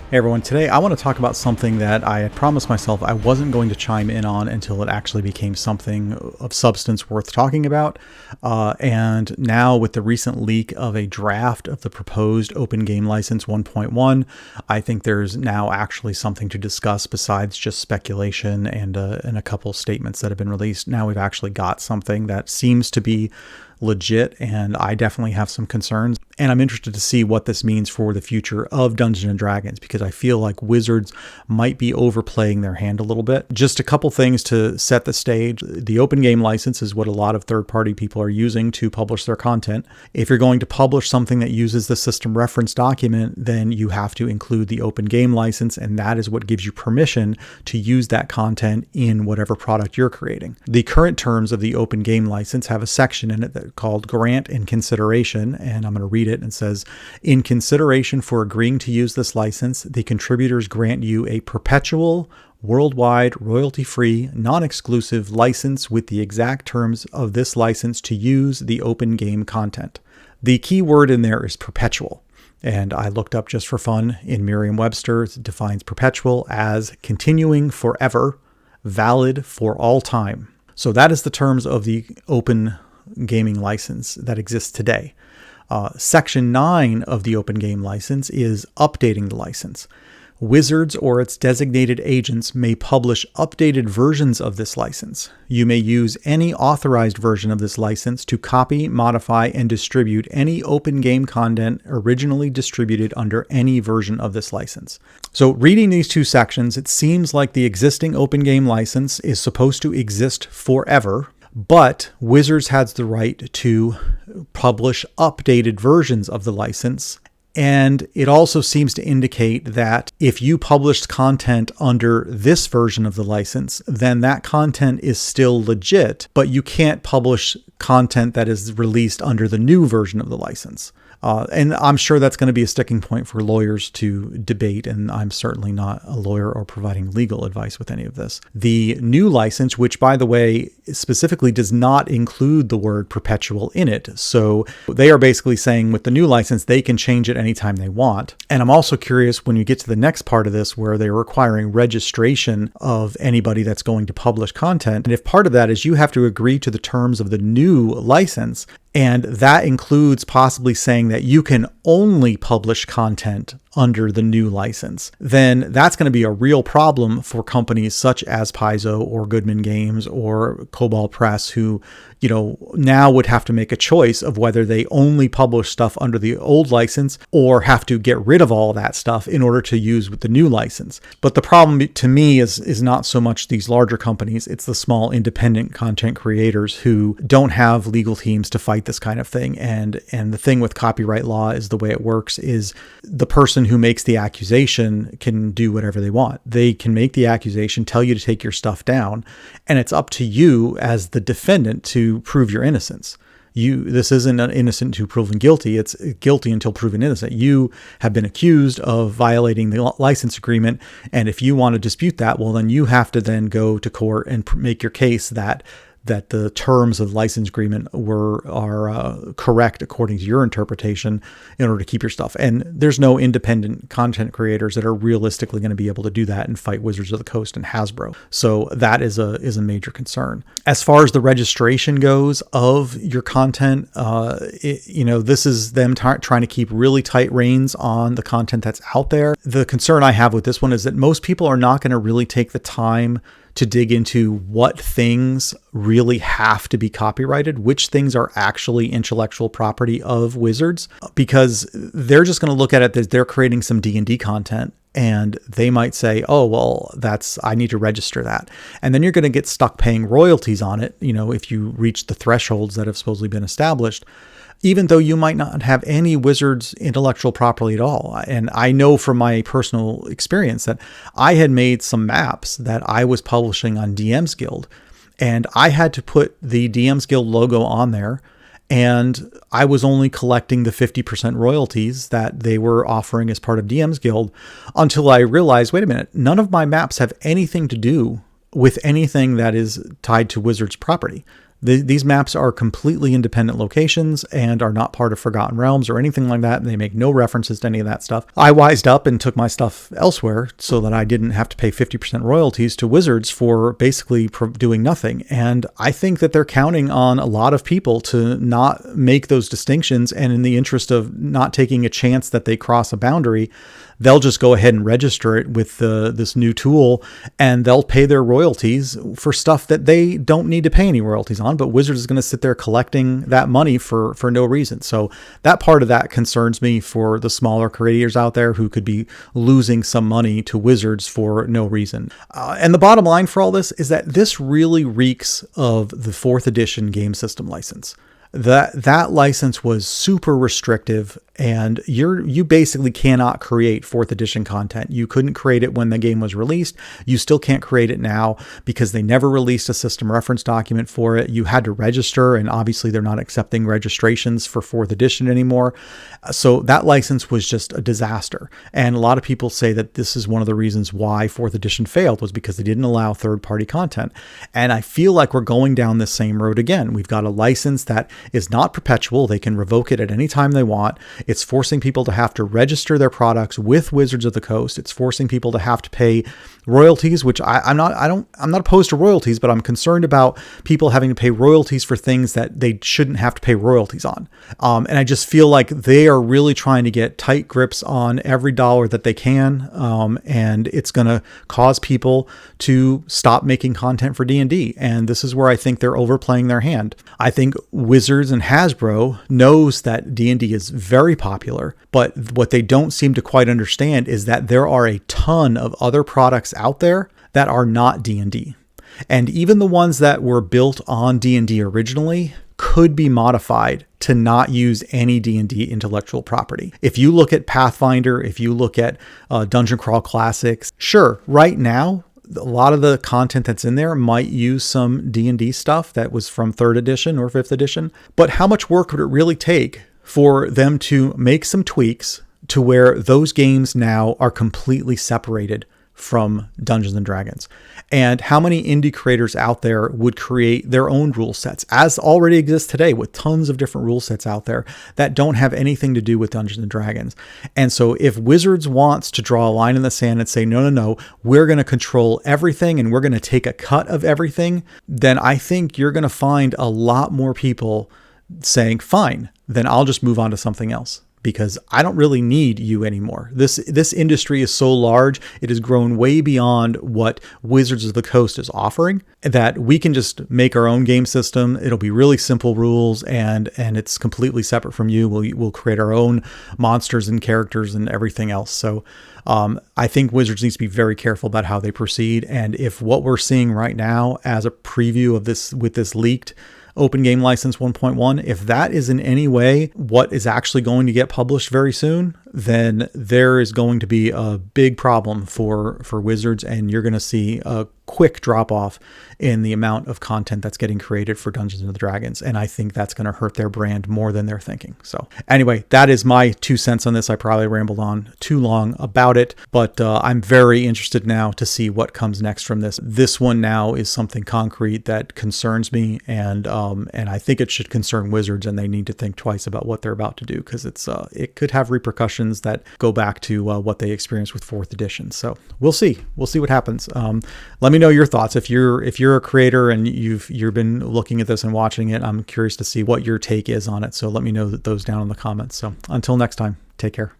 Hey everyone, today I want to talk about something that I had promised myself I wasn't going to chime in on until it actually became something of substance worth talking about. And now with the recent leak of a draft of the proposed Open Game License 1.1, I think there's now actually something to discuss besides just speculation and a couple statements that have been released. Now we've actually got something that seems to be legit, and I definitely have some concerns. And I'm interested to see what this means for the future of Dungeons and Dragons, because I feel like Wizards might be overplaying their hand a little bit. Just a couple things to set the stage. The Open Game License is what a lot of third-party people are using to publish their content. If you're going to publish something that uses the system reference document, then you have to include the Open Game License, and that is what gives you permission to use that content in whatever product you're creating. The current terms of the Open Game License have a section in it that called Grant and Consideration, and I'm going to read it. And says, in consideration for agreeing to use this license, the contributors grant you a perpetual, worldwide, royalty-free, non-exclusive license with the exact terms of this license to use the open game content. The key word in there is perpetual. And I looked up just for fun in Merriam-Webster. It defines perpetual as continuing forever, valid for all time. So that is the terms of the open gaming license that exists today. Section 9 of the Open Game License is updating the license. Wizards or its designated agents may publish updated versions of this license. You may use any authorized version of this license to copy, modify, and distribute any open game content originally distributed under any version of this license. So reading these two sections, it seems like the existing Open Game License is supposed to exist forever, but Wizards has the right to publish updated versions of the license. And it also seems to indicate that if you published content under this version of the license, then that content is still legit, but you can't publish content that is released under the new version of the license. And I'm sure that's going to be a sticking point for lawyers to debate, and I'm certainly not a lawyer or providing legal advice with any of this. The new license, which, by the way, specifically does not include the word perpetual in it. So they are basically saying with the new license, they can change it anytime they want. And I'm also curious when you get to the next part of this, where they're requiring registration of anybody that's going to publish content. And if part of that is you have to agree to the terms of the new license, and that includes possibly saying that you can only publish content under the new license, then that's going to be a real problem for companies such as Paizo or Goodman Games or Cobalt Press, who, now would have to make a choice of whether they only publish stuff under the old license or have to get rid of all that stuff in order to use with the new license. But the problem to me is not so much these larger companies, it's the small independent content creators who don't have legal teams to fight this kind of thing. And the thing with copyright law is the way it works is the person who makes the accusation can do whatever they want. They can make the accusation, tell you to take your stuff down, and it's up to you as the defendant to prove your innocence. This isn't an innocent until proven guilty. It's guilty until proven innocent. You have been accused of violating the license agreement. And if you want to dispute that, well, then you have to then go to court and make your case that the terms of the license agreement are correct according to your interpretation in order to keep your stuff. And there's no independent content creators that are realistically going to be able to do that and fight Wizards of the Coast and Hasbro. So that is a major concern. As far as the registration goes of your content, this is them trying to keep really tight reins on the content that's out there. The concern I have with this one is that most people are not going to really take the time to dig into what things really have to be copyrighted, which things are actually intellectual property of Wizards, because they're just going to look at it as they're creating some D&D content. And they might say, oh, well, I need to register that. And then you're going to get stuck paying royalties on it, if you reach the thresholds that have supposedly been established, even though you might not have any Wizards intellectual property at all. And I know from my personal experience that I had made some maps that I was publishing on DM's Guild, and I had to put the DM's Guild logo on there. And I was only collecting the 50% royalties that they were offering as part of DM's Guild until I realized, wait a minute, none of my maps have anything to do with anything that is tied to Wizards property. These maps are completely independent locations and are not part of Forgotten Realms or anything like that. They make no references to any of that stuff. I wised up and took my stuff elsewhere so that I didn't have to pay 50% royalties to Wizards for basically doing nothing. And I think that they're counting on a lot of people to not make those distinctions. And in the interest of not taking a chance that they cross a boundary, they'll just go ahead and register it with this new tool, and they'll pay their royalties for stuff that they don't need to pay any royalties on. But Wizards is going to sit there collecting that money for no reason. So that part of that concerns me for the smaller creators out there who could be losing some money to Wizards for no reason. And the bottom line for all this is that this really reeks of the 4th edition game system license. That license was super restrictive, and you basically cannot create 4th edition content. You couldn't create it when the game was released. You still can't create it now because they never released a system reference document for it. You had to register, and obviously they're not accepting registrations for 4th edition anymore. So that license was just a disaster. And a lot of people say that this is one of the reasons why 4th edition failed, was because they didn't allow third-party content. And I feel like we're going down the same road again. We've got a license that is not perpetual. They can revoke it at any time they want. It's forcing people to have to register their products with Wizards of the Coast. It's forcing people to have to pay royalties, which I'm not opposed to royalties, but I'm concerned about people having to pay royalties for things that they shouldn't have to pay royalties on. And I just feel like they are really trying to get tight grips on every dollar that they can. And it's going to cause people to stop making content for D&D. And this is where I think they're overplaying their hand. I think Wizards and Hasbro knows that D&D is very popular, but what they don't seem to quite understand is that there are a ton of other products out there that are not D&D. And even the ones that were built on D&D originally could be modified to not use any D&D intellectual property. If you look at Pathfinder, if you look at Dungeon Crawl Classics, sure, right now, a lot of the content that's in there might use some D&D stuff that was from 3rd edition or 5th edition, but how much work would it really take for them to make some tweaks to where those games now are completely separated from Dungeons and Dragons? And how many indie creators out there would create their own rule sets, as already exists today with tons of different rule sets out there that don't have anything to do with Dungeons and Dragons? And so if Wizards wants to draw a line in the sand and say, no, we're going to control everything and we're going to take a cut of everything, then I think you're going to find a lot more people saying, fine, then I'll just move on to something else, because I don't really need you anymore. This industry is so large, it has grown way beyond what Wizards of the Coast is offering, that we can just make our own game system. It'll be really simple rules, and it's completely separate from you. We'll create our own monsters and characters and everything else. So I think Wizards needs to be very careful about how they proceed. And if what we're seeing right now as a preview of this with this leaked Open Game License 1.1, if that is in any way what is actually going to get published very soon, then there is going to be a big problem for Wizards, and you're going to see a quick drop off in the amount of content that's getting created for Dungeons and Dragons. And I think that's going to hurt their brand more than they're thinking. So anyway, that is my 2 cents on this. I probably rambled on too long about it, but I'm very interested now to see what comes next from this. This one now is something concrete that concerns me, and I think it should concern Wizards, and they need to think twice about what they're about to do, because it could have repercussions that go back to what they experienced with 4th edition. So we'll see what happens. Let me know your thoughts. If you're a creator and you've been looking at this and watching it, I'm curious to see what your take is on it. So let me know those down in the comments. So until next time, take care.